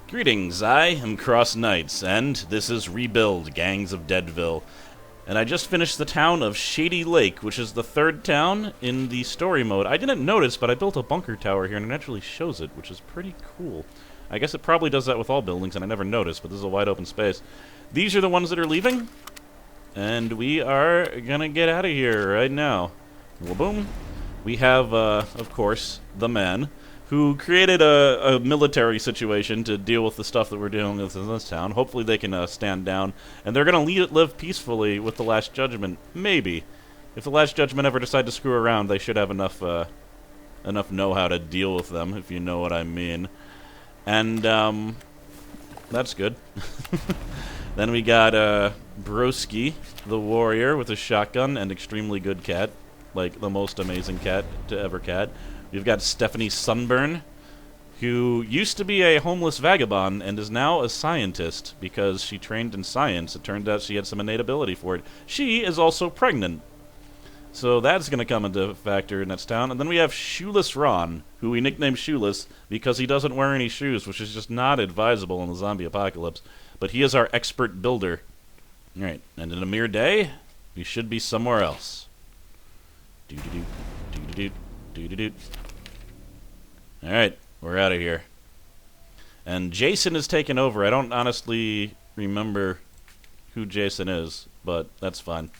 Greetings, I am CrossKnights, and this is Rebuild, Gangs of Deadville. And I just finished the town of Shady Lake, which is the third town in the story mode. I didn't notice, but I built a bunker tower here, and it actually shows it, which is pretty cool. I guess it probably does that with all buildings, and I never noticed, but this is a wide open space. These are the ones that are leaving, and we are gonna get out of here right now. Well, boom. We have, of course, the man who created a military situation to deal with the stuff that we're dealing with in this town. Hopefully they can stand down, and they're going to live peacefully with the Last Judgment. Maybe. If the Last Judgment ever decide to screw around, they should have enough know-how to deal with them, if you know what I mean. And, that's good. Then we got, Broski, the warrior, with a shotgun and extremely good cat. Like, the most amazing cat to ever cat. We've got Stephanie Sunburn, who used to be a homeless vagabond and is now a scientist because she trained in science. It turned out she had some innate ability for it. She is also pregnant. So that's going to come into factor in this town. And then we have Shoeless Ron, who we nicknamed Shoeless because he doesn't wear any shoes, which is just not advisable in the zombie apocalypse. But he is our expert builder. Alright, and in a mere day, we should be somewhere else. Do-do-do, do-do-do. Alright, we're out of here. And Jason is taken over. I don't honestly remember who Jason is, but that's fine.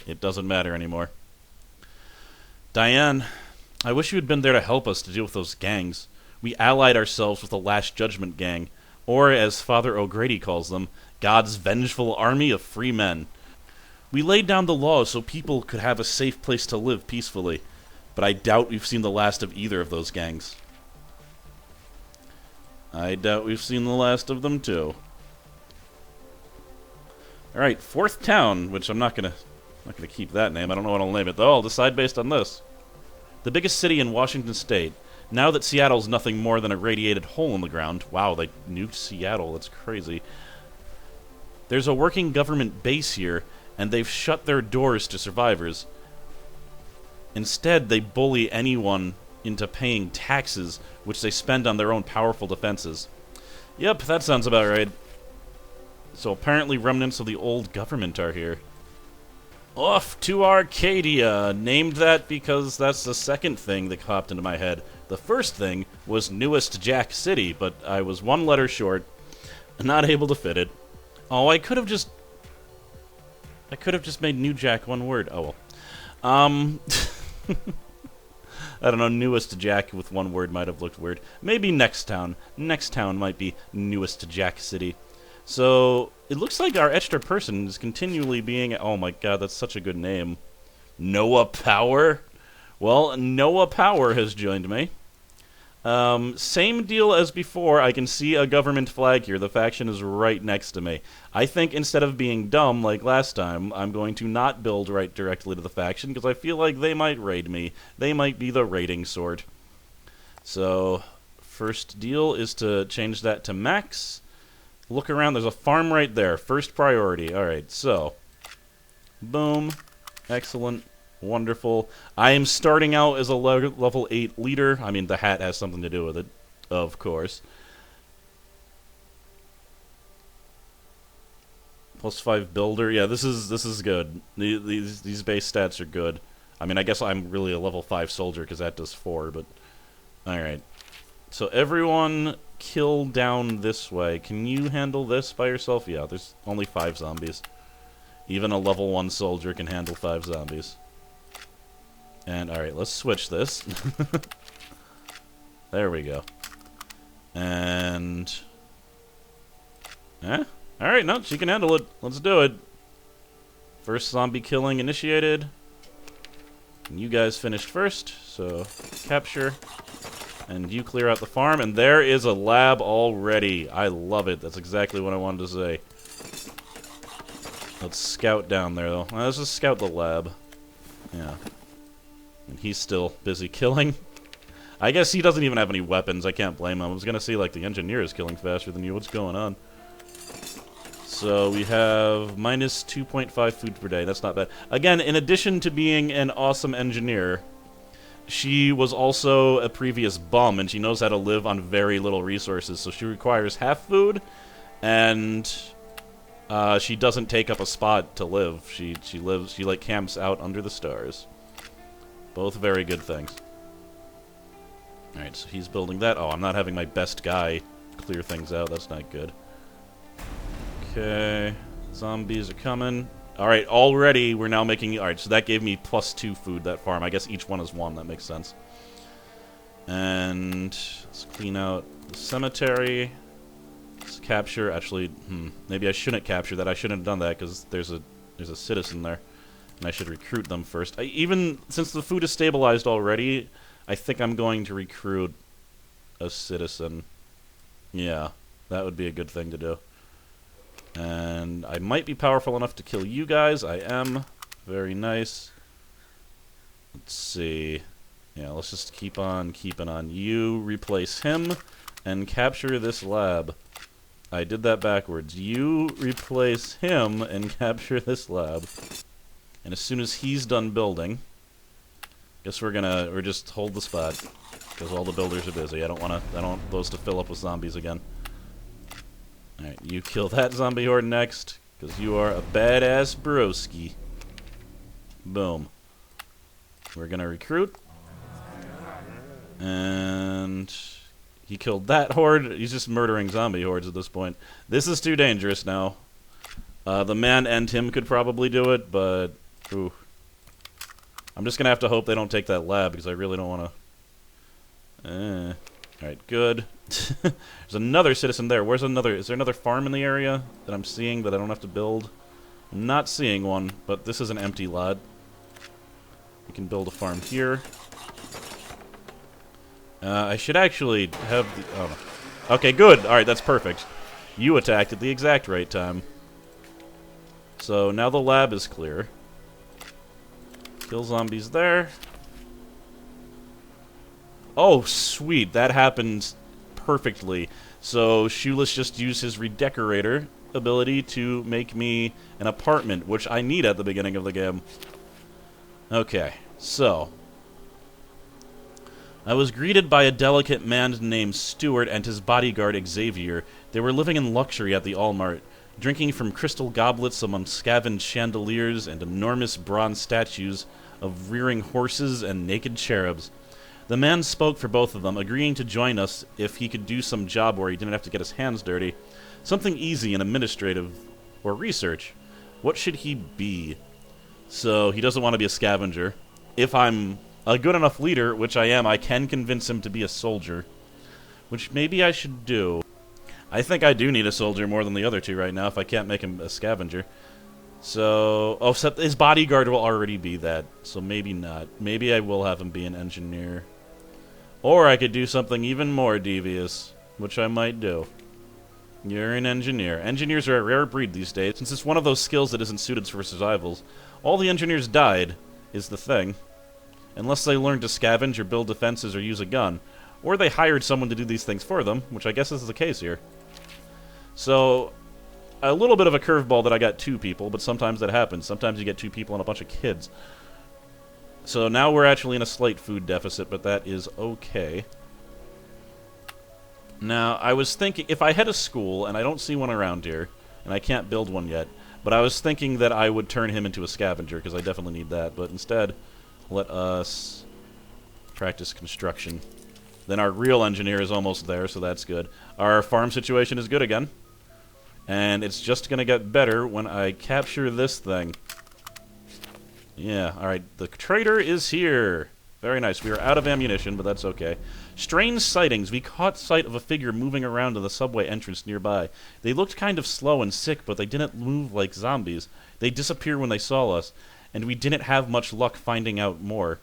It doesn't matter anymore. Diane, I wish you had been there to help us to deal with those gangs. We allied ourselves with the Last Judgment gang, or as Father O'Grady calls them, God's vengeful army of free men. We laid down the laws so people could have a safe place to live peacefully. But I doubt we've seen the last of either of those gangs. I doubt we've seen the last of them, too. Alright, fourth town, which I'm not gonna keep that name. I don't know what I'll name it, though. I'll decide based on this. The biggest city in Washington State. Now that Seattle's nothing more than a radiated hole in the ground. Wow, they nuked Seattle. That's crazy. There's a working government base here, and they've shut their doors to survivors. Instead, they bully anyone into paying taxes, which they spend on their own powerful defenses. Yep, that sounds about right. So apparently remnants of the old government are here. Off to Arcadia! Named that because that's the second thing that popped into my head. The first thing was Newest Jack City, but I was one letter short, not able to fit it. Oh, I could have just made New Jack one word. Oh well. I don't know, Newest Jack with one word might have looked weird. Maybe Next Town. Next Town might be Newest Jack City. So, it looks like our extra person is continually being... Oh my god, that's such a good name. Noah Power? Well, Noah Power has joined me. Same deal as before, I can see a government flag here. The faction is right next to me. I think instead of being dumb like last time, I'm going to not build right directly to the faction, because I feel like they might raid me. They might be the raiding sort. So, first deal is to change that to max. Look around, there's a farm right there. First priority. Alright, so. Boom. Excellent. Wonderful. I am starting out as a level 8 leader. I mean, the hat has something to do with it, of course. +5 builder. Yeah, this is good. These base stats are good. I mean, I guess I'm really a level 5 soldier because that does 4, but... Alright. So everyone kill down this way. Can you handle this by yourself? Yeah, there's only 5 zombies. Even a level 1 soldier can handle 5 zombies. And, alright, let's switch this. There we go. And... Alright, no, she can handle it. Let's do it. First zombie killing initiated. And you guys finished first, so capture. And you clear out the farm, and there is a lab already. I love it. That's exactly what I wanted to say. Let's scout down there, though. Let's just scout the lab. Yeah. And he's still busy killing. I guess he doesn't even have any weapons. I can't blame him. I was gonna say, like, the engineer is killing faster than you. What's going on? So we have minus 2.5 food per day. That's not bad. Again, in addition to being an awesome engineer, she was also a previous bum, and she knows how to live on very little resources, so she requires half food, and she doesn't take up a spot to live. She like camps out under the stars. Both very good things. Alright, so he's building that. Oh, I'm not having my best guy clear things out. That's not good. Okay. Zombies are coming. Alright, already we're now making... Alright, so that gave me +2 food, that farm. I guess each one is 1. That makes sense. And let's clean out the cemetery. Let's capture... Actually, maybe I shouldn't capture that. I shouldn't have done that because there's a citizen there. And I should recruit them first. Even since the food is stabilized already, I think I'm going to recruit a citizen. Yeah, that would be a good thing to do. And I might be powerful enough to kill you guys. I am. Very nice. Let's see. Yeah, let's just keep on keeping on. You replace him and capture this lab. I did that backwards. You replace him and capture this lab. And as soon as he's done building, guess we're just hold the spot because all the builders are busy. I don't want those to fill up with zombies again. Alright, you kill that zombie horde next, because you are a badass broski. Boom. We're gonna recruit. And he killed that horde. He's just murdering zombie hordes at this point. This is too dangerous now. The man and him could probably do it, but... Ooh. I'm just gonna have to hope they don't take that lab, because I really don't want to... Alright, good. There's another citizen there. Where's another? Is there another farm in the area that I'm seeing that I don't have to build? I'm not seeing one, but this is an empty lot. We can build a farm here. I should actually have the... Oh, no. Okay, good. Alright, that's perfect. You attacked at the exact right time. So now the lab is clear. Kill zombies there. Oh, sweet. That happened perfectly. So Shoeless just used his redecorator ability to make me an apartment, which I need at the beginning of the game. Okay, so... I was greeted by a delicate man named Stuart and his bodyguard Xavier. They were living in luxury at the Allmart, drinking from crystal goblets among scavenged chandeliers and enormous bronze statues of rearing horses and naked cherubs. The man spoke for both of them, agreeing to join us if he could do some job where he didn't have to get his hands dirty. Something easy and administrative, or research. What should he be? So, he doesn't want to be a scavenger. If I'm a good enough leader, which I am, I can convince him to be a soldier. Which maybe I should do. I think I do need a soldier more than the other two right now if I can't make him a scavenger. So, oh, except his bodyguard will already be that, so maybe not. Maybe I will have him be an engineer. Or I could do something even more devious, which I might do. You're an engineer. Engineers are a rare breed these days, since it's one of those skills that isn't suited for survivals. All the engineers died, is the thing. Unless they learned to scavenge or build defenses or use a gun. Or they hired someone to do these things for them, which I guess is the case here. So, a little bit of a curveball that I got 2 people, but sometimes that happens. Sometimes you get 2 people and a bunch of kids. So now we're actually in a slight food deficit, but that is okay. Now, I was thinking, if I had a school, and I don't see one around here, and I can't build one yet, but I was thinking that I would turn him into a scavenger, because I definitely need that, but instead, let us practice construction. Then our real engineer is almost there, so that's good. Our farm situation is good again. And it's just going to get better when I capture this thing. Yeah, alright. The trader is here. Very nice. We are out of ammunition, but that's okay. Strange sightings. We caught sight of a figure moving around in the subway entrance nearby. They looked kind of slow and sick, but they didn't move like zombies. They disappeared when they saw us, and we didn't have much luck finding out more.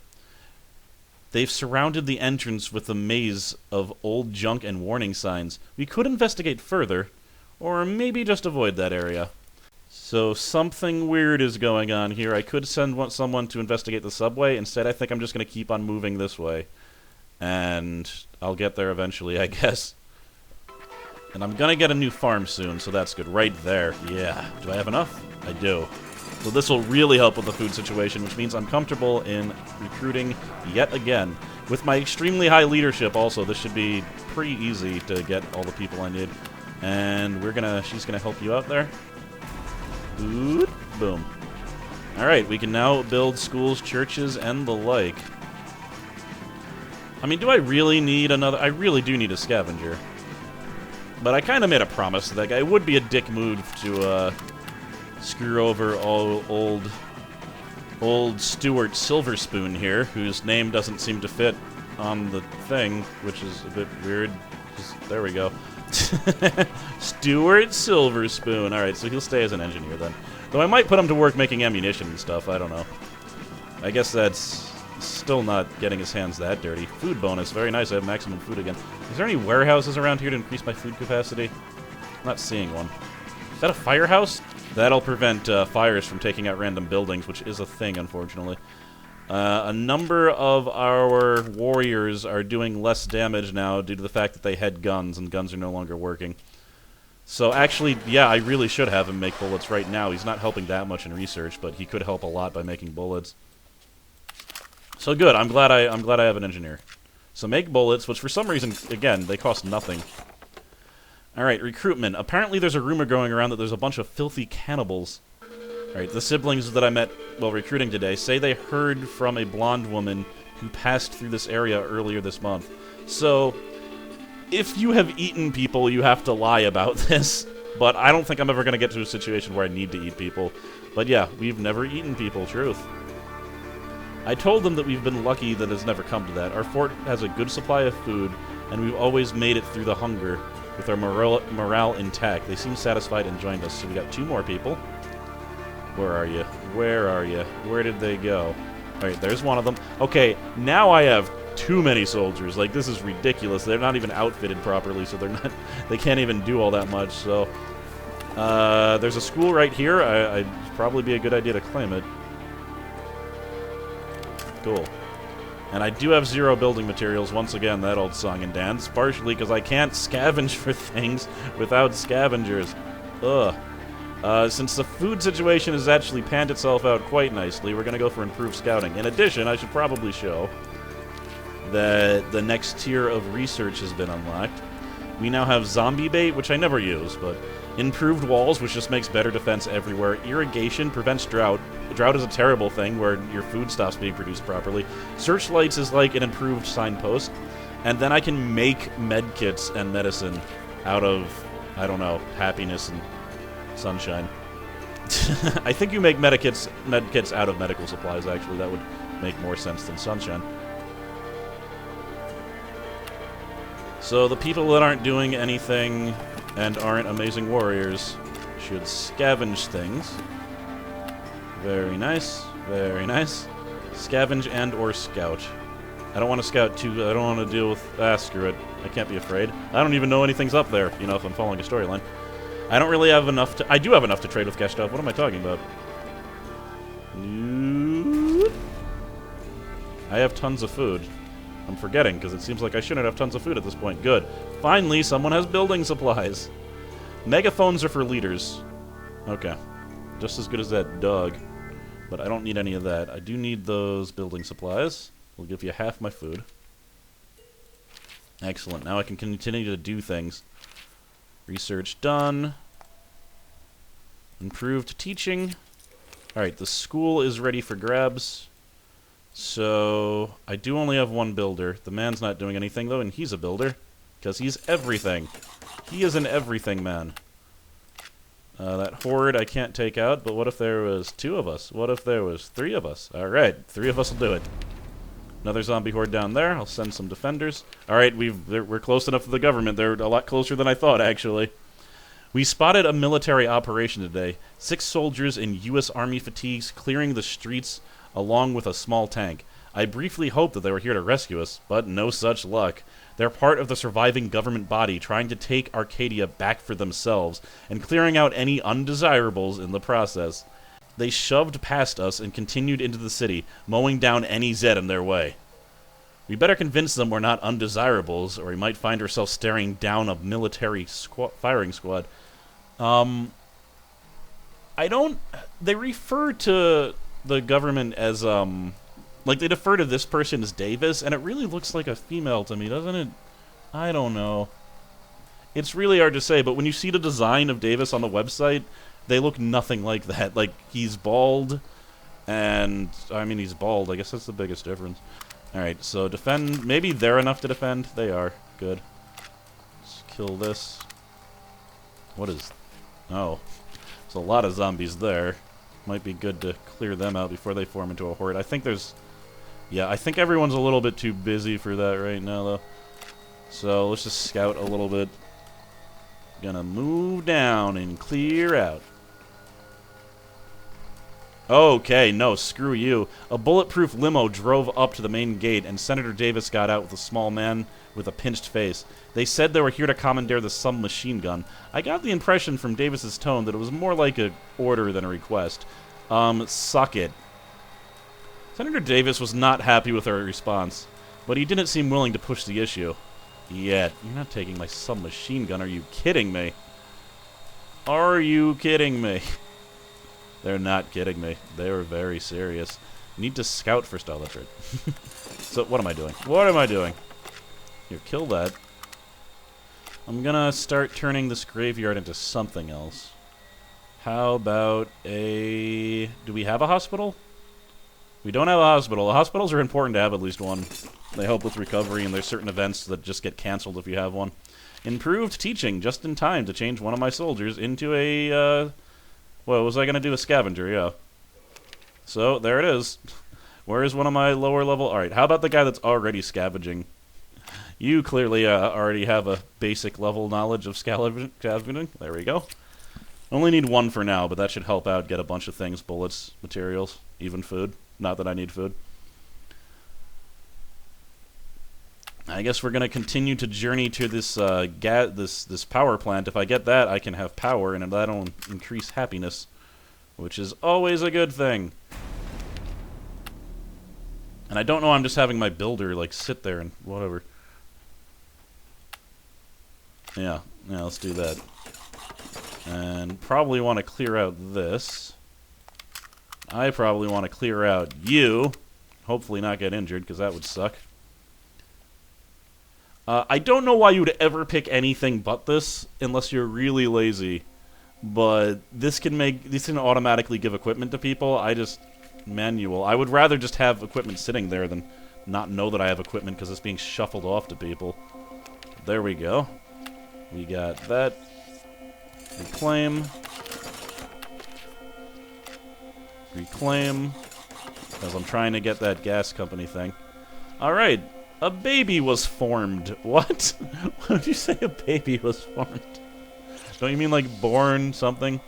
They've surrounded the entrance with a maze of old junk and warning signs. We could investigate further, or maybe just avoid that area. So something weird is going on here. I could send someone to investigate the subway. Instead, I think I'm just going to keep on moving this way. And I'll get there eventually, I guess. And I'm going to get a new farm soon, so that's good. Right there. Yeah. Do I have enough? I do. So this will really help with the food situation, which means I'm comfortable in recruiting yet again. With my extremely high leadership also, this should be pretty easy to get all the people I need. And she's gonna help you out there. Boom. Alright, we can now build schools, churches, and the like. I mean, do I really need another? I really do need a scavenger. But I kind of made a promise to that guy. It would be a dick move to, screw over old Stuart Silverspoon here, whose name doesn't seem to fit on the thing, which is a bit weird. There we go. Stuart Silverspoon. Alright, so he'll stay as an engineer then. Though I might put him to work making ammunition and stuff, I don't know. I guess that's still not getting his hands that dirty. Food bonus, very nice, I have maximum food again. Is there any warehouses around here to increase my food capacity? I'm not seeing one. Is that a firehouse? That'll prevent fires from taking out random buildings, which is a thing, unfortunately. A number of our warriors are doing less damage now due to the fact that they had guns, and guns are no longer working. So actually, yeah, I really should have him make bullets right now. He's not helping that much in research, but he could help a lot by making bullets. So good, I'm glad I have an engineer. So make bullets, which for some reason, again, they cost nothing. Alright, recruitment. Apparently there's a rumor going around that there's a bunch of filthy cannibals. Alright, the siblings that I met while recruiting today say they heard from a blonde woman who passed through this area earlier this month. So, if you have eaten people, you have to lie about this. But I don't think I'm ever going to get to a situation where I need to eat people. But yeah, we've never eaten people, truth. I told them that we've been lucky that it's never come to that. Our fort has a good supply of food, and we've always made it through the hunger with our morale intact. They seem satisfied and joined us, so we got 2 more people. Where are you? Where are you? Where did they go? Alright, there's one of them. Okay, now I have too many soldiers. Like, this is ridiculous. They're not even outfitted properly, so they can't even do all that much, so... there's a school right here. It'd probably be a good idea to claim it. Cool. And I do have 0 building materials, once again, that old song and dance, partially because I can't scavenge for things without scavengers. Ugh. Since the food situation has actually panned itself out quite nicely, we're going to go for improved scouting. In addition, I should probably show that the next tier of research has been unlocked. We now have zombie bait, which I never use, but improved walls, which just makes better defense everywhere. Irrigation prevents drought. Drought is a terrible thing where your food stops being produced properly. Searchlights is like an improved signpost. And then I can make medkits and medicine out of, I don't know, happiness and sunshine. I think you make medkits out of medical supplies, actually. That would make more sense than sunshine. So the people that aren't doing anything and aren't amazing warriors should scavenge things. Very nice, very nice. Scavenge and or scout. I don't want to scout too, I don't want to deal with, screw it. I can't be afraid. I don't even know anything's up there, you know, if I'm following a storyline. I don't really have enough to, I do have enough to trade with Gestov. What am I talking about? I have tons of food. I'm forgetting, because it seems like I shouldn't have tons of food at this point. Good. Finally, someone has building supplies. Megaphones are for leaders. Okay. Just as good as that dog. But I don't need any of that. I do need those building supplies. We'll give you half my food. Excellent. Now I can continue to do things. Research done. Improved teaching. Alright, the school is ready for grabs. So, I do only have 1 builder. The man's not doing anything, though, and he's a builder. Because he's everything. He is an everything man. That horde I can't take out, but what if there was 2 of us? What if there was 3 of us? Alright, 3 of us will do it. Another zombie horde down there. I'll send some defenders. Alright, we're close enough to the government. They're a lot closer than I thought, actually. We spotted a military operation today. 6 soldiers in U.S. Army fatigues clearing the streets along with a small tank. I briefly hoped that they were here to rescue us, but no such luck. They're part of the surviving government body trying to take Arcadia back for themselves and clearing out any undesirables in the process. They shoved past us and continued into the city, mowing down any Zed in their way. We better convince them we're not undesirables, or we might find ourselves staring down a military firing squad. I I don't... They refer to the government as, like, they defer to this person as Davis, and it really looks like a female to me, doesn't it? I don't know. It's really hard to say, but when you see the design of Davis on the website, they look nothing like that. Like, he's bald, and... I mean, he's bald. I guess that's the biggest difference. Alright, so defend... Maybe they're enough to defend? They are. Good. Let's kill this. What is... Oh. There's a lot of zombies there. Might be good to clear them out before they form into a horde. I think there's... Yeah, I think everyone's a little bit too busy for that right now, though. So, let's just scout a little bit. Gonna move down and clear out. Okay, no, screw you. A bulletproof limo drove up to the main gate, and Senator Davis got out with a small man with a pinched face. They said they were here to commandeer the submachine gun. I got the impression from Davis's tone that it was more like an order than a request. Suck it. Senator Davis was not happy with our response, but he didn't seem willing to push the issue. Yet. You're not taking my submachine gun, are you kidding me? Are you kidding me? They're not kidding me. They were very serious. Need to scout first. Oh, that's right. So, what am I doing? What am I doing? Here, kill that. I'm gonna start turning this graveyard into something else. How about a... Do we have a hospital? We don't have a hospital. The hospitals are important to have at least one. They help with recovery, and there's certain events that just get canceled if you have one. Improved teaching, just in time to change one of my soldiers into a, what was I going to do? A scavenger, yeah. So, there it is. Where is one of my lower level? Alright, how about the guy that's already scavenging? You clearly already have a basic level knowledge of scavenging. There we go. Only need one for now, but that should help out get a bunch of things. Bullets, materials, even food. Not that I need food. I guess we're going to continue to journey to this this power plant. If I get that, I can have power, and that'll increase happiness, which is always a good thing. And I don't know, I'm just having my builder, like, sit there and whatever. Yeah, let's do that. And probably want to clear out this. I probably want to clear out you. Hopefully not get injured, because that would suck. I don't know why you would ever pick anything but this, unless you're really lazy. But this can automatically give equipment to people. Manual. I would rather just have equipment sitting there than not know that I have equipment because it's being shuffled off to people. There we go. We got that. Reclaim. Reclaim. Because I'm trying to get that gas company thing. Alright. A baby was formed. What? What did you say a baby was formed? Don't you mean like born something?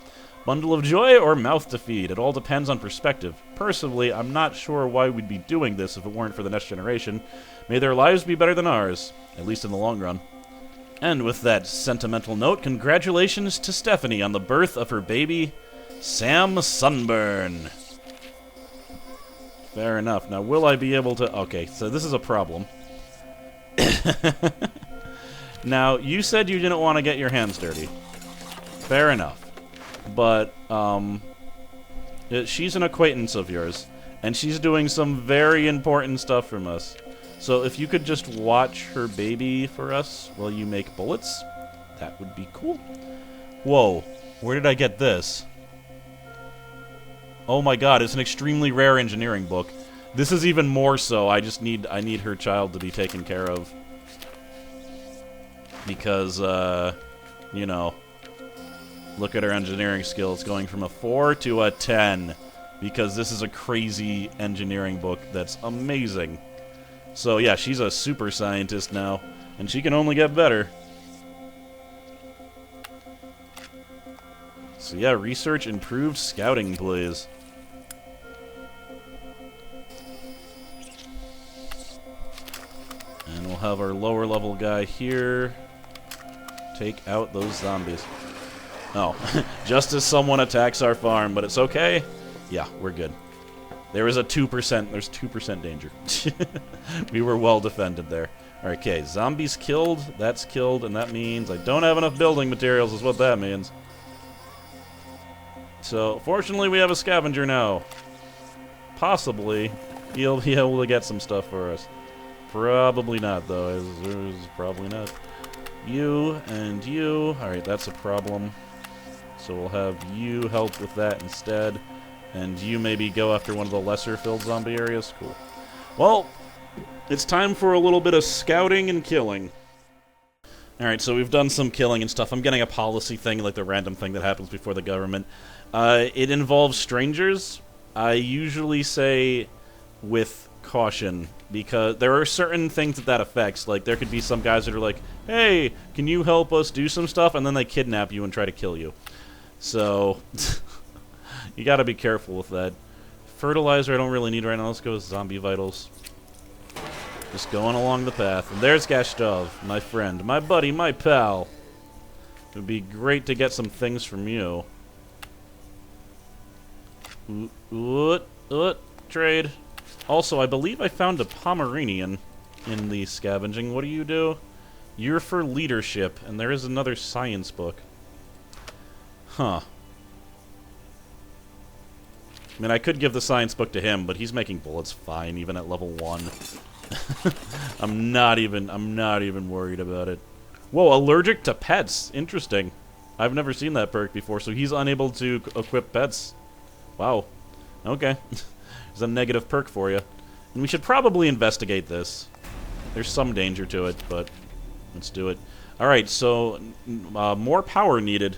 Bundle of joy or mouth to feed? It all depends on perspective. Personally, I'm not sure why we'd be doing this if it weren't for the next generation. May their lives be better than ours, at least in the long run. And with that sentimental note, congratulations to Stephanie on the birth of her baby, Sam Sunburn. Fair enough. Now, will I be able to... Okay, so this is a problem. Now, you said you didn't want to get your hands dirty. Fair enough. But, she's an acquaintance of yours, and she's doing some very important stuff from us. So if you could just watch her baby for us while you make bullets, that would be cool. Whoa, where did I get this? Oh my god, it's an extremely rare engineering book. This is even more so. I need her child to be taken care of. Because, you know, look at her engineering skills going from a 4 to a 10. Because this is a crazy engineering book that's amazing. So yeah, she's a super scientist now, and she can only get better. So yeah, research improved scouting, please. And we'll have our lower level guy here take out those zombies. Oh, just as someone attacks our farm, but it's okay. Yeah, we're good. There is a 2%, there's 2% danger. We were well defended there. Okay, zombies killed, that's killed, and that means I don't have enough building materials is what that means. So, fortunately, we have a scavenger now. Possibly, he'll be able to get some stuff for us. Probably not, though. Probably not. You and you. Alright, that's a problem. So we'll have you help with that instead. And you maybe go after one of the lesser-filled zombie areas. Cool. Well, it's time for a little bit of scouting and killing. Alright, so we've done some killing and stuff. I'm getting a policy thing, like the random thing that happens before the government. It involves strangers. I usually say with caution, because there are certain things that affects. Like, there could be some guys that are like, hey, can you help us do some stuff? And then they kidnap you and try to kill you. So, you gotta be careful with that. Fertilizer I don't really need right now. Let's go with zombie vitals. Just going along the path. And there's Gashtov, my friend, my buddy, my pal. It would be great to get some things from you. Trade. Also, I believe I found a Pomeranian in the scavenging. What do you do? You're for leadership, and there is another science book. Huh. I mean, I could give the science book to him, but he's making bullets fine, even at level 1. I'm not even worried about it. Whoa, allergic to pets. Interesting. I've never seen that perk before, so he's unable to equip pets. Wow. Okay. There's a negative perk for you. And we should probably investigate this. There's some danger to it, but let's do it. Alright, so more power needed.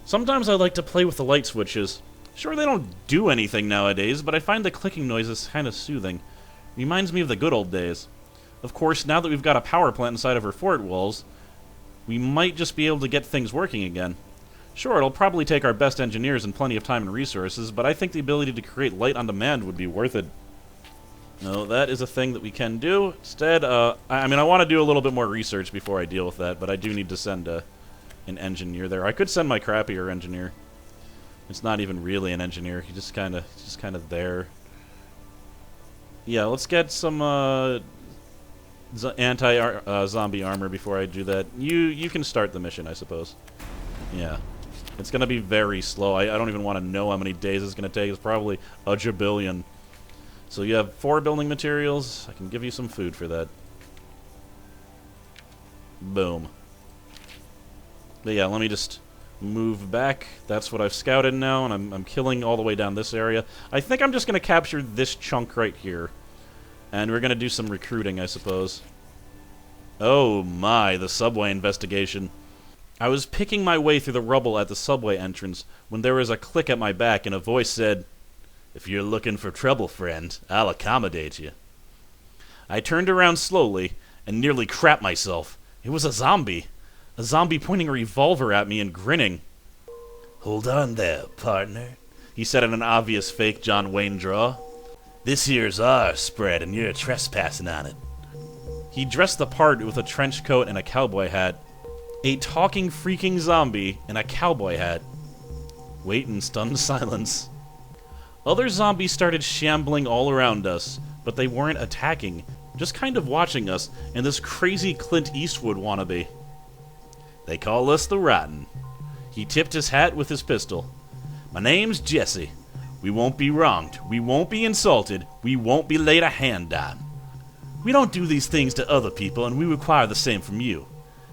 Sometimes I like to play with the light switches. Sure, they don't do anything nowadays, but I find the clicking noises kind of soothing. Reminds me of the good old days. Of course, now that we've got a power plant inside of our fort walls, we might just be able to get things working again. Sure, it'll probably take our best engineers and plenty of time and resources, but I think the ability to create light on demand would be worth it. No, that is a thing that we can do. Instead, I mean, I want to do a little bit more research before I deal with that, but I do need to send an engineer there. I could send my crappier engineer. It's not even really an engineer. He's just kind of there. Yeah, let's get some anti-zombie armor before I do that. You can start the mission, I suppose. Yeah. It's going to be very slow. I don't even want to know how many days it's going to take. It's probably a jabillion. So you have 4 building materials. I can give you some food for that. Boom. But yeah, let me just move back. That's what I've scouted now, and I'm killing all the way down this area. I think I'm just going to capture this chunk right here. And we're going to do some recruiting, I suppose. Oh my, the subway investigation. I was picking my way through the rubble at the subway entrance when there was a click at my back and a voice said, "If you're looking for trouble, friend, I'll accommodate you." I turned around slowly and nearly crapped myself. It was a zombie. A zombie pointing a revolver at me and grinning. "Hold on there, partner," he said in an obvious fake John Wayne draw. "This here's our spread and you're trespassing on it." He dressed the part with a trench coat and a cowboy hat. A talking freaking zombie in a cowboy hat. Wait in stunned silence. Other zombies started shambling all around us, but they weren't attacking, just kind of watching us and this crazy Clint Eastwood wannabe. "They call us the Rotten." He tipped his hat with his pistol. "My name's Jesse. We won't be wronged. We won't be insulted. We won't be laid a hand on. We don't do these things to other people, and we require the same from you.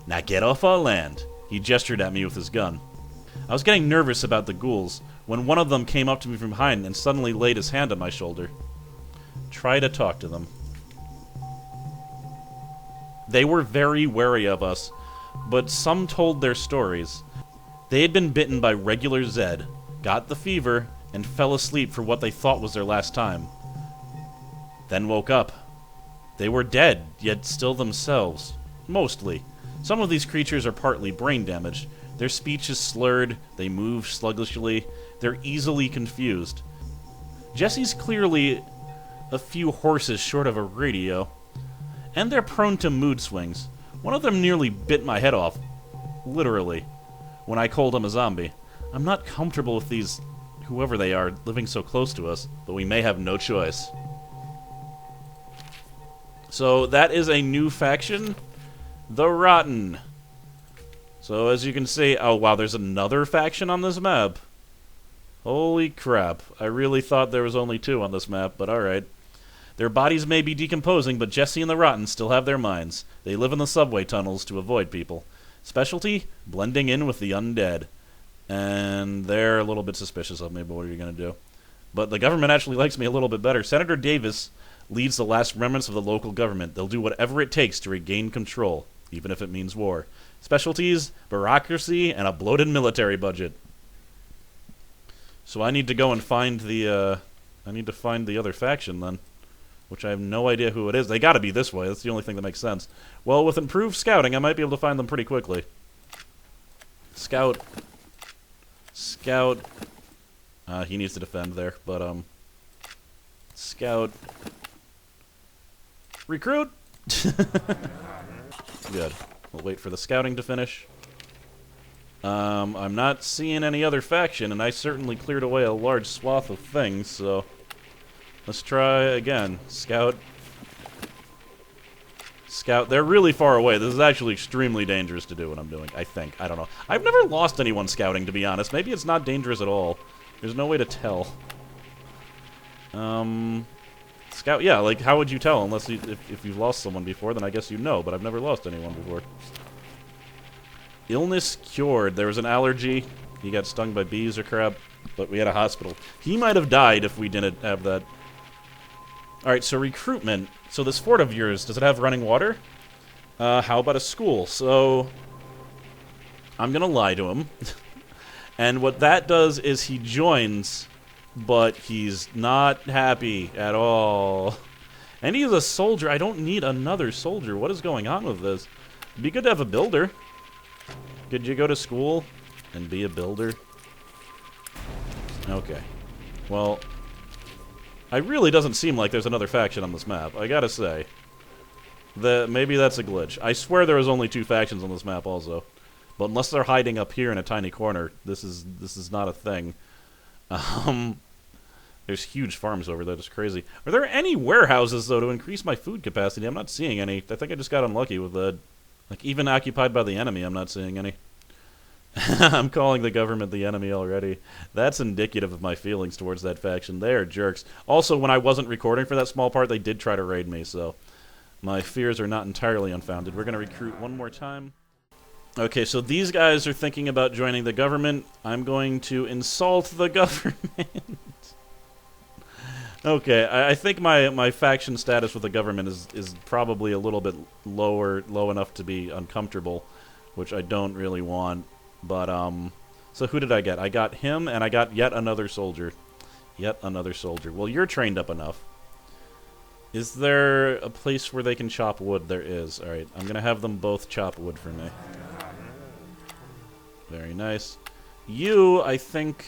Now get off our land." He gestured at me with his gun. I was getting nervous about the ghouls when one of them came up to me from behind and suddenly laid his hand on my shoulder. Try to talk to them. They were very wary of us, but some told their stories. They had been bitten by regular Zed, got the fever, and fell asleep for what they thought was their last time. Then woke up. They were dead, yet still themselves. Mostly. Some of these creatures are partly brain damaged. Their speech is slurred, they move sluggishly, they're easily confused. Jesse's clearly a few horses short of a radio. And they're prone to mood swings. One of them nearly bit my head off. Literally. When I called him a zombie. I'm not comfortable with these, whoever they are, living so close to us, but we may have no choice. So that is a new faction. The Rotten. So as you can see, oh wow, there's another faction on this map. Holy crap. I really thought there was only 2 on this map, but alright. Their bodies may be decomposing, but Jesse and the Rotten still have their minds. They live in the subway tunnels to avoid people. Specialty? Blending in with the undead. And they're a little bit suspicious of me, but what are you going to do? But the government actually likes me a little bit better. Senator Davis leads the last remnants of the local government. They'll do whatever it takes to regain control, even if it means war. Specialties, bureaucracy, and a bloated military budget. So I need to go and find the, other faction, then. Which I have no idea who it is. They gotta be this way. That's the only thing that makes sense. Well, with improved scouting, I might be able to find them pretty quickly. Scout. Scout. He needs to defend there, but, Scout. Recruit! Good. We'll wait for the scouting to finish. I'm not seeing any other faction, and I certainly cleared away a large swath of things, so... Let's try again. Scout. Scout. They're really far away. This is actually extremely dangerous to do what I'm doing, I think. I don't know. I've never lost anyone scouting, to be honest. Maybe it's not dangerous at all. There's no way to tell. Scout, yeah, like, how would you tell? Unless if you've lost someone before, then I guess you know, but I've never lost anyone before. Illness cured. There was an allergy. He got stung by bees or crap, but we had a hospital. He might have died if we didn't have that. Alright, so recruitment. So this fort of yours, does it have running water? How about a school? So, I'm gonna lie to him. And what that does is he joins, but he's not happy at all. And he's a soldier. I don't need another soldier. What is going on with this? It'd be good to have a builder. Could you go to school and be a builder? Okay. Well, it really doesn't seem like there's another faction on this map, I gotta say. Maybe that's a glitch. I swear there was only 2 factions on this map also. But unless they're hiding up here in a tiny corner, this is not a thing. There's huge farms over there, that's crazy. Are there any warehouses, though, to increase my food capacity? I'm not seeing any. I think I just got unlucky with the... Like, even occupied by the enemy, I'm not seeing any. I'm calling the government the enemy already. That's indicative of my feelings towards that faction. They are jerks. Also, when I wasn't recording for that small part, they did try to raid me, so... My fears are not entirely unfounded. We're going to recruit one more time. Okay, so these guys are thinking about joining the government. I'm going to insult the government. Okay, I think my faction status with the government is probably a little bit low enough to be uncomfortable, which I don't really want. But, so who did I get? I got him, and I got yet another soldier. Yet another soldier. Well, you're trained up enough. Is there a place where they can chop wood? There is. Alright, I'm going to have them both chop wood for me. Very nice. You, I think...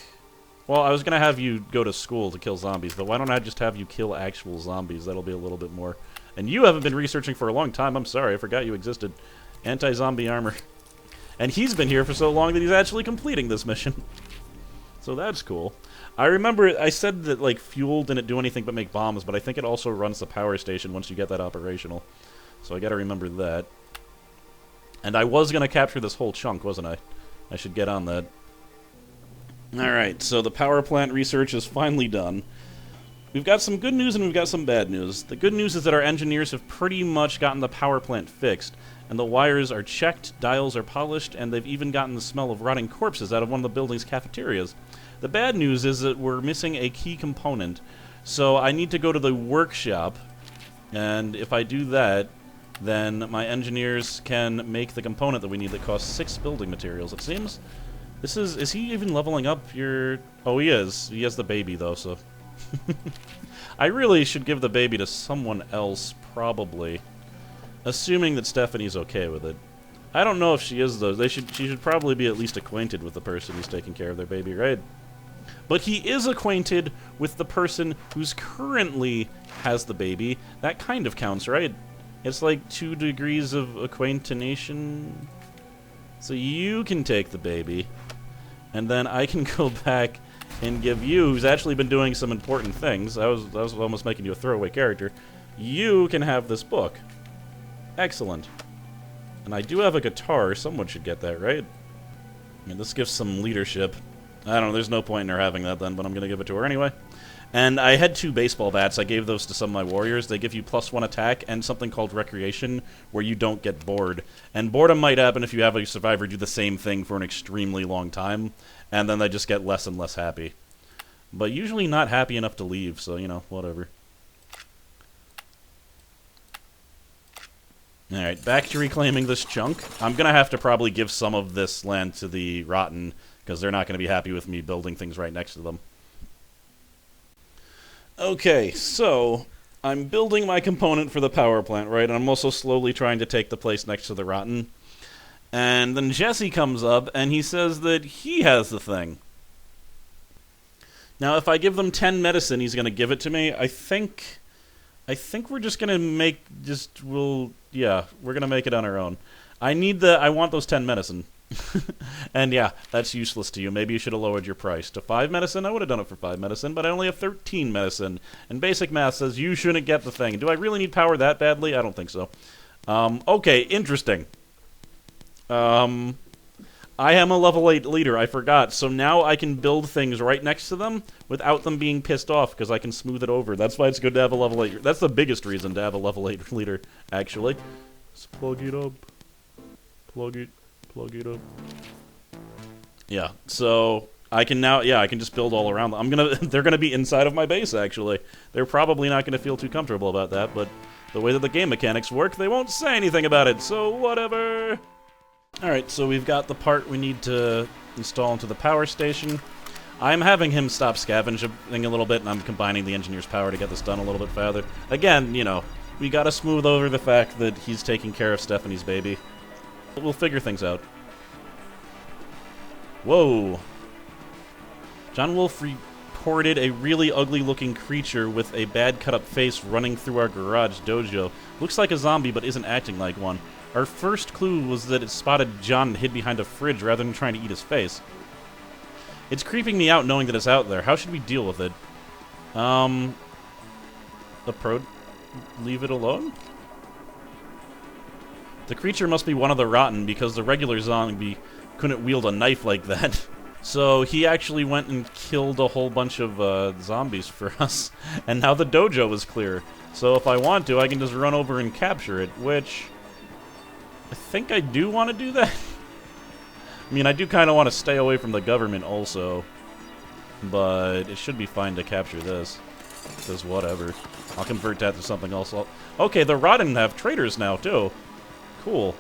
Well, I was going to have you go to school to kill zombies, but why don't I just have you kill actual zombies? That'll be a little bit more... And you haven't been researching for a long time. I'm sorry, I forgot you existed. Anti-zombie armor. And he's been here for so long that he's actually completing this mission. So that's cool. I remember I said that, like, fuel didn't do anything but make bombs, but I think it also runs the power station once you get that operational. So I gotta remember that. And I was gonna capture this whole chunk, wasn't I? I should get on that. Alright, so the power plant research is finally done. We've got some good news and we've got some bad news. The good news is that our engineers have pretty much gotten the power plant fixed, and the wires are checked, dials are polished, and they've even gotten the smell of rotting corpses out of one of the building's cafeterias. The bad news is that we're missing a key component, so I need to go to the workshop, and if I do that, then my engineers can make the component that we need that costs 6 building materials, it seems. Is he even leveling up your... Oh, he is. He has the baby, though, so... I really should give the baby to someone else, probably. Assuming that Stephanie's okay with it. I don't know if she is, though. She should probably be at least acquainted with the person who's taking care of their baby, right? But he is acquainted with the person who's currently has the baby. That kind of counts, right? It's like 2 degrees of acquaintanation. So you can take the baby, and then I can go back and give you, who's actually been doing some important things. I was almost making you a throwaway character. You can have this book. Excellent. And I do have a guitar. Someone should get that, right? I mean, this gives some leadership. I don't know, there's no point in her having that then, but I'm going to give it to her anyway. And I had 2 baseball bats. I gave those to some of my warriors. They give you +1 attack and something called recreation, where you don't get bored. And boredom might happen if you have a survivor do the same thing for an extremely long time, and then they just get less and less happy. But usually not happy enough to leave, so, you know, whatever. Alright, back to reclaiming this chunk. I'm going to have to probably give some of this land to the Rotten, because they're not going to be happy with me building things right next to them. Okay, so I'm building my component for the power plant, right? And I'm also slowly trying to take the place next to the Rotten. And then Jesse comes up, and he says that he has the thing. Now, if I give them 10 medicine, he's going to give it to me. I think we're just going to make, we're going to make it on our own. I want those 10 medicine. And yeah, that's useless to you. Maybe you should have lowered your price to 5 medicine. I would have done it for 5 medicine, but I only have 13 medicine. And basic math says you shouldn't get the thing. Do I really need power that badly? I don't think so. Okay, interesting. I am a level 8 leader, I forgot. So now I can build things right next to them without them being pissed off, because I can smooth it over. That's why it's good to have a level 8. That's the biggest reason to have a level 8 leader, actually. Just plug it up. Plug it up. Yeah, so I can now, I can just build all around them. They're gonna be inside of my base, actually. They're probably not gonna feel too comfortable about that, but the way that the game mechanics work, they won't say anything about it, so whatever. Alright, so we've got the part we need to install into the power station. I'm having him stop scavenging a little bit, and I'm combining the engineer's power to get this done a little bit farther. Again, you know, we gotta smooth over the fact that he's taking care of Stephanie's baby. We'll figure things out. Whoa. John Wolf reported a really ugly-looking creature with a bad cut-up face running through our garage dojo. Looks like a zombie, but isn't acting like one. Our first clue was that it spotted John and hid behind a fridge rather than trying to eat his face. It's creeping me out knowing that it's out there. How should we deal with it? Leave it alone? The creature must be one of the Rotten, because the regular zombie couldn't wield a knife like that. So he actually went and killed a whole bunch of zombies for us, and now the dojo is clear. So if I want to, I can just run over and capture it, which I think I do want to do that. I mean, I do kind of want to stay away from the government also, but it should be fine to capture this, because whatever. I'll convert that to something else. Okay, the Rotten have traitors now, too. Cool.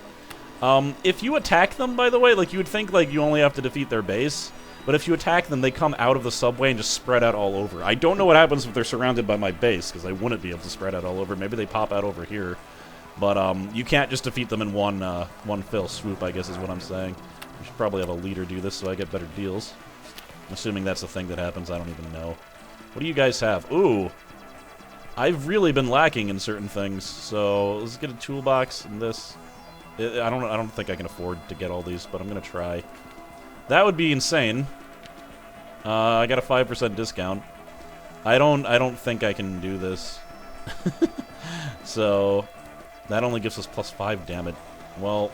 If you attack them, by the way, like, you would think, like, you only have to defeat their base, but if you attack them, they come out of the subway and just spread out all over. I don't know what happens if they're surrounded by my base, because I wouldn't be able to spread out all over. Maybe they pop out over here. But, you can't just defeat them in one fell swoop, I guess is what I'm saying. I should probably have a leader do this so I get better deals. I'm assuming that's the thing that happens, I don't even know. What do you guys have? Ooh! I've really been lacking in certain things, so let's get a toolbox and this. I don't think I can afford to get all these, but I'm gonna try. That would be insane. I got a 5% discount. I don't think I can do this. So that only gives us +5, damn it. Well,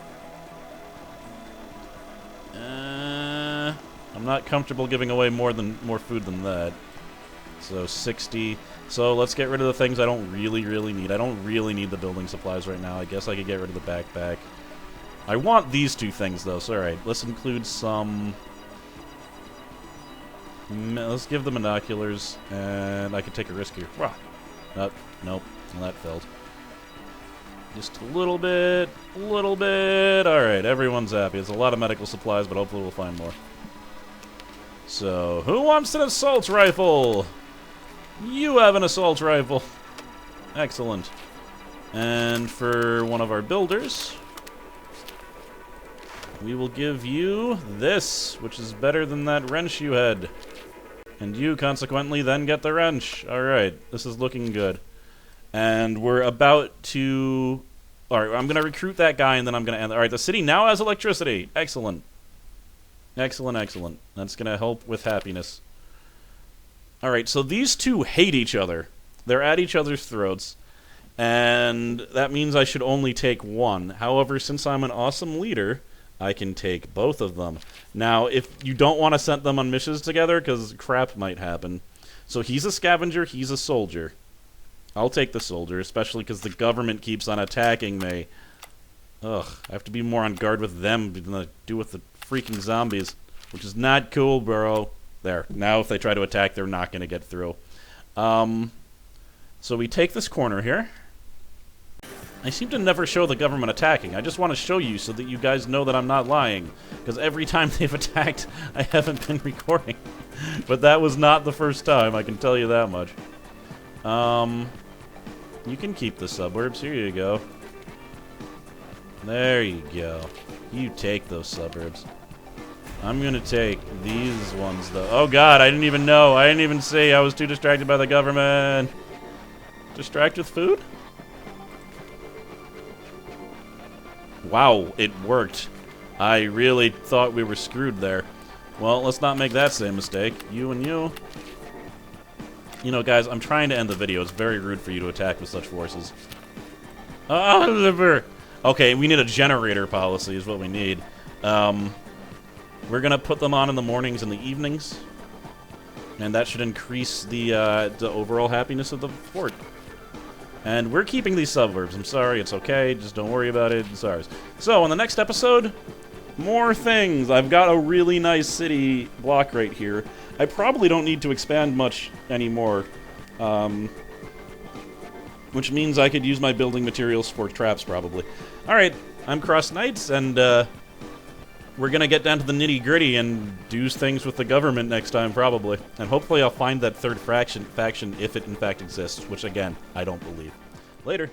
I'm not comfortable giving away more food than that. So 60. So let's get rid of the things I don't really need. I don't really need the building supplies right now. I guess I could get rid of the backpack. I want these 2 things, though, so alright. Let's include some... Let's give them binoculars, and I could take a risk here. Wow. Nope. Well, that failed. Just a little bit. Alright, everyone's happy. It's a lot of medical supplies, but hopefully we'll find more. So, who wants an assault rifle? You have an assault rifle. Excellent. And for one of our builders, we will give you this, which is better than that wrench you had. And you, consequently, then get the wrench. Alright, this is looking good. And we're about to... Alright, I'm going to recruit that guy, and then I'm going to end... Alright, the city now has electricity. Excellent. Excellent. That's going to help with happiness. Alright, so these 2 hate each other. They're at each other's throats. And that means I should only take one. However, since I'm an awesome leader, I can take both of them. Now, if you don't want to send them on missions together, because crap might happen. So he's a scavenger, he's a soldier. I'll take the soldier, especially because the government keeps on attacking me. Ugh, I have to be more on guard with them than I do with the freaking zombies, which is not cool, bro. There. Now if they try to attack, they're not going to get through. So we take this corner here. I seem to never show the government attacking. I just want to show you so that you guys know that I'm not lying. Because every time they've attacked, I haven't been recording. But that was not the first time, I can tell you that much. You can keep the suburbs. Here you go. There you go. You take those suburbs. I'm gonna take these ones, though. Oh god, I didn't even know. I didn't even see. I was too distracted by the government. Distract with food? Wow, it worked. I really thought we were screwed there. Well, let's not make that same mistake. You and you. You know, guys, I'm trying to end the video. It's very rude for you to attack with such forces. Okay, we need a generator policy is what we need. We're gonna put them on in the mornings and the evenings. And that should increase the overall happiness of the fort. And we're keeping these suburbs. I'm sorry, it's okay. Just don't worry about it. It's ours. So, on the next episode, more things. I've got a really nice city block right here. I probably don't need to expand much anymore. Which means I could use my building materials for traps, probably. Alright, I'm CrossKnights, and we're gonna get down to the nitty-gritty and do things with the government next time, probably. And hopefully I'll find that third faction if it in fact exists, which, again, I don't believe. Later.